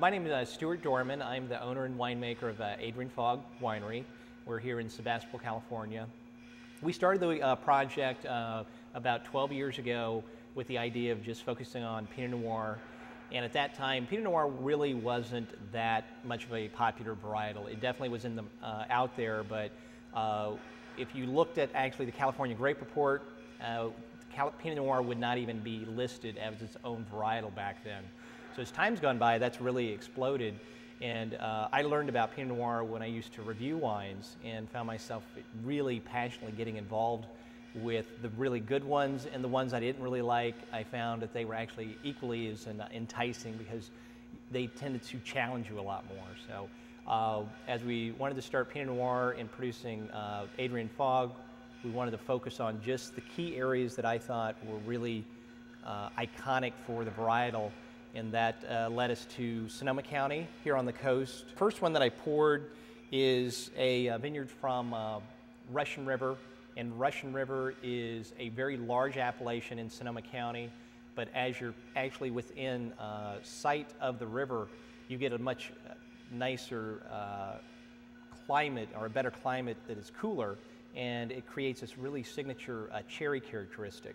My name is Stewart Dorman. I'm the owner and winemaker of Adrian Fog Winery. We're here in Sebastopol, California. We started the project about 12 years ago with the idea of just focusing on Pinot Noir. And at that time, Pinot Noir really wasn't that much of a popular varietal. It definitely was in the, out there, but if you looked at actually the California Grape Report, Pinot Noir would not even be listed as its own varietal back then. So as time's gone by, that's really exploded. And I learned about Pinot Noir when I used to review wines and found myself really passionately getting involved with the really good ones, and the ones I didn't really like, I found that they were actually equally as enticing because they tended to challenge you a lot more. So as we wanted to start Pinot Noir and producing Adrienne Fogg, we wanted to focus on just the key areas that I thought were really iconic for the varietal, and that led us to Sonoma County here on the coast. First one that I poured is a vineyard from Russian River, and Russian River is a very large appellation in Sonoma County, but as you're actually within sight of the river, you get a much nicer climate, or a better climate that is cooler, and it creates this really signature cherry characteristic.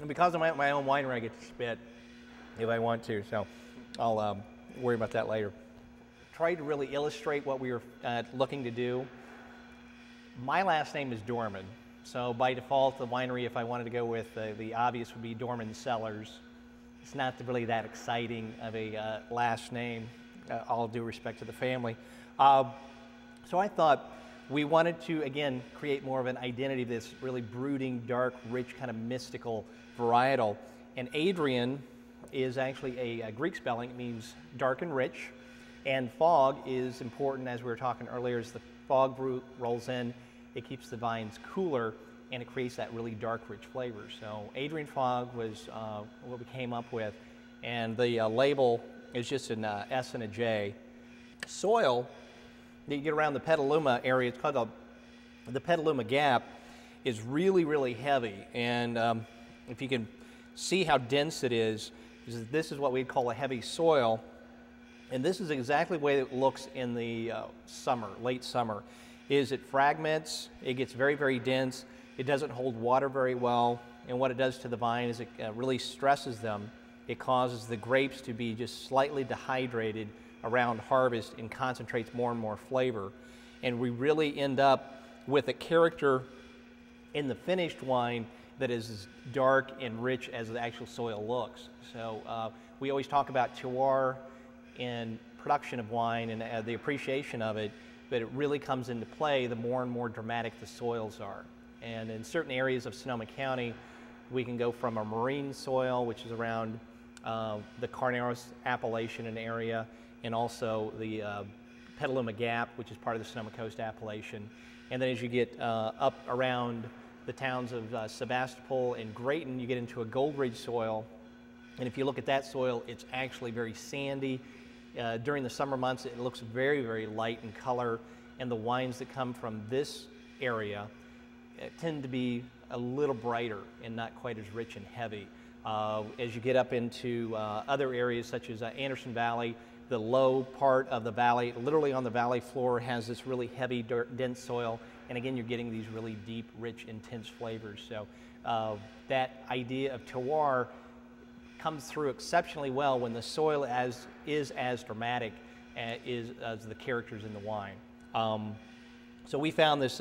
And because of my own winery, I get to spit if I want to, so I'll worry about that later. Tried to really illustrate what we were looking to do. My last name is Dorman, so by default, the winery, if I wanted to go with the obvious, would be Dorman Cellars. It's not really that exciting of a last name, all due respect to the family. So I thought we wanted to, again, create more of an identity, this really brooding, dark, rich, kind of mystical varietal. And Adrian is actually a Greek spelling. It means dark and rich. And fog is important, as we were talking earlier, as the fog rolls in, it keeps the vines cooler, and it creates that really dark, rich flavor. So Adrian Fog was what we came up with, and the label is just an S and a J. Soil that you get around the Petaluma area, it's called the Petaluma Gap, is really, really heavy. And if you can see how dense it is, this is what we'd call a heavy soil. And this is exactly the way it looks in the summer, late summer, is it fragments, it gets very, very dense, it doesn't hold water very well, and what it does to the vine is it really stresses them. It causes the grapes to be just slightly dehydrated around harvest and concentrates more and more flavor. And we really end up with a character in the finished wine that is as dark and rich as the actual soil looks. So we always talk about terroir in production of wine and the appreciation of it, but it really comes into play the more and more dramatic the soils are. And in certain areas of Sonoma County, we can go from a marine soil, which is around the Carneros appellation and area, and also the Petaluma Gap, which is part of the Sonoma Coast appellation. And then as you get up around the towns of Sebastopol and Grayton, you get into a Gold Ridge soil. And if you look at that soil, it's actually very sandy. During the summer months, it looks very, very light in color, and the wines that come from this area tend to be a little brighter and not quite as rich and heavy. As you get up into other areas such as Anderson Valley, the low part of the valley, literally on the valley floor, has this really heavy, dense soil, and again, you're getting these really deep, rich, intense flavors. So that idea of terroir comes through exceptionally well when the soil is as dramatic as the characters in the wine. So we found this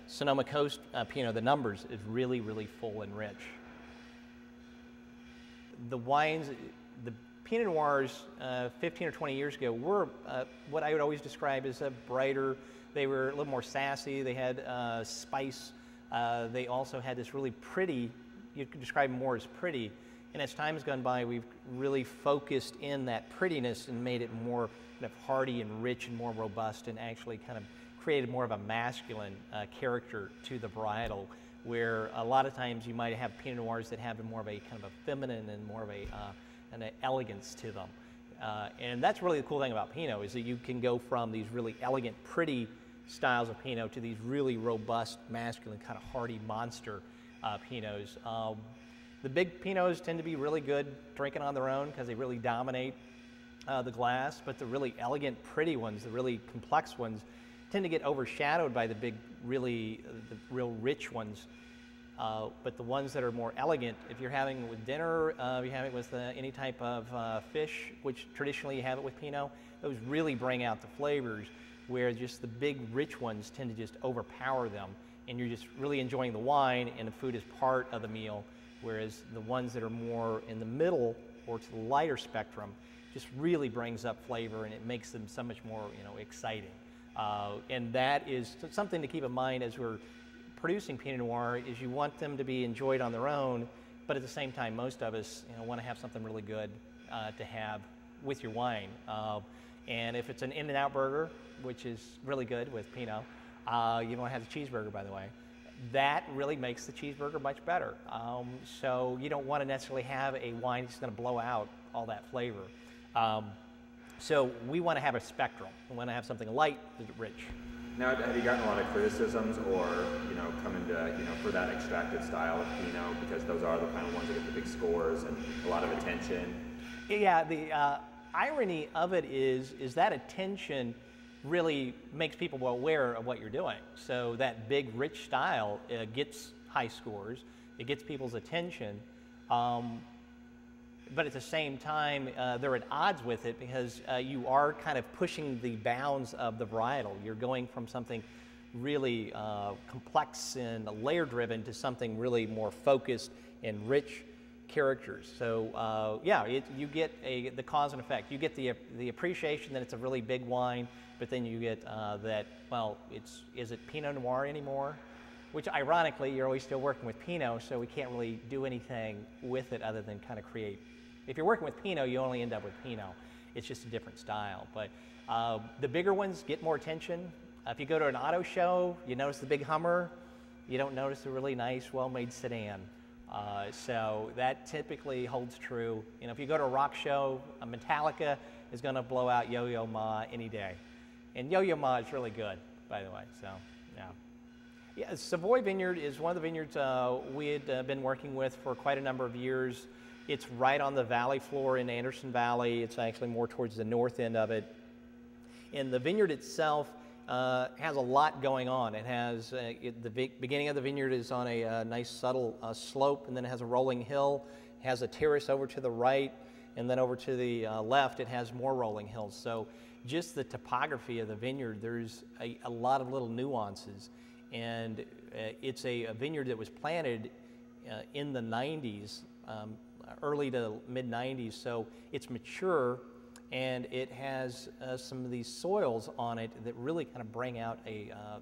Sonoma Coast Pinot, the numbers is really, really full and rich. The wines, the Pinot Noirs 15 or 20 years ago were what I would always describe as a brighter. They were a little more sassy, they had spice, they also had this really pretty, you could describe them more as pretty. And as time has gone by, we've really focused in that prettiness and made it more kind of hearty and rich and more robust, and actually kind of created more of a masculine character to the varietal, where a lot of times you might have Pinot Noirs that have more of a kind of a feminine and more of an elegance to them. And that's really the cool thing about Pinot, is that you can go from these really elegant, pretty styles of Pinot to these really robust, masculine, kind of hearty monster Pinots. The big Pinots tend to be really good drinking on their own because they really dominate the glass, but the really elegant, pretty ones, the really complex ones, tend to get overshadowed by the big, the real rich ones. But the ones that are more elegant, if you're having it with dinner, if you're having it with any type of fish, which traditionally you have it with Pinot, those really bring out the flavors, where just the big rich ones tend to just overpower them, and you're just really enjoying the wine, and the food is part of the meal, whereas the ones that are more in the middle or to the lighter spectrum just really brings up flavor, and it makes them so much more exciting. And that is something to keep in mind as we're producing Pinot Noir, is you want them to be enjoyed on their own, but at the same time, most of us want to have something really good to have with your wine. And if it's an In-N-Out burger, which is really good with Pinot, you don't have the cheeseburger, by the way, that really makes the cheeseburger much better. So you don't want to necessarily have a wine that's going to blow out all that flavor. So we want to have a spectrum. We want to have something light but rich. Now, have you gotten a lot of criticisms, or coming to for that extracted style of Pinot, because those are the kind of ones that get the big scores and a lot of attention? Yeah, the irony of it is that attention really makes people aware of what you're doing. So that big, rich style gets high scores. It gets people's attention. But at the same time, they're at odds with it, because you are kind of pushing the bounds of the varietal. You're going from something really complex and layer-driven to something really more focused and rich characters. So yeah, you get the cause and effect. You get the appreciation that it's a really big wine, but then you get that, well, is it Pinot Noir anymore? Which ironically, you're always still working with Pinot, so we can't really do anything with it other than kind of create. If you're working with Pinot, you only end up with Pinot. It's just a different style. But the bigger ones get more attention. If you go to an auto show, you notice the big Hummer. You don't notice the really nice, well-made sedan. So that typically holds true. If you go to a rock show, a Metallica is going to blow out Yo-Yo Ma any day. And Yo-Yo Ma is really good, by the way. So yeah. Yeah, Savoy Vineyard is one of the vineyards we had been working with for quite a number of years. It's right on the valley floor in Anderson Valley. It's actually more towards the north end of it. And the vineyard itself has a lot going on. It has, the beginning of the vineyard is on a nice subtle slope, and then it has a rolling hill. It has a terrace over to the right, and then over to the left it has more rolling hills. So just the topography of the vineyard, there's a lot of little nuances. And it's a vineyard that was planted in the 90s, early to mid 90s, so it's mature, and it has some of these soils on it that really kind of bring out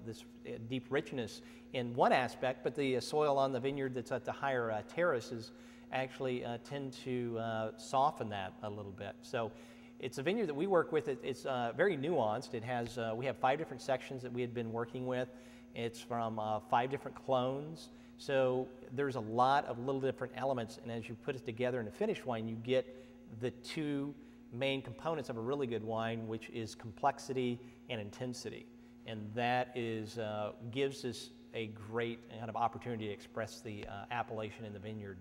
this deep richness in one aspect, but the soil on the vineyard that's at the higher terraces actually tend to soften that a little bit. So it's a vineyard that we work with. It's very nuanced. It has, we have 5 different sections that we had been working with. It's from 5 different clones. So there's a lot of little different elements, and as you put it together in a finished wine, you get the 2 main components of a really good wine, which is complexity and intensity. And that is, gives us a great kind of opportunity to express the appellation in the vineyard.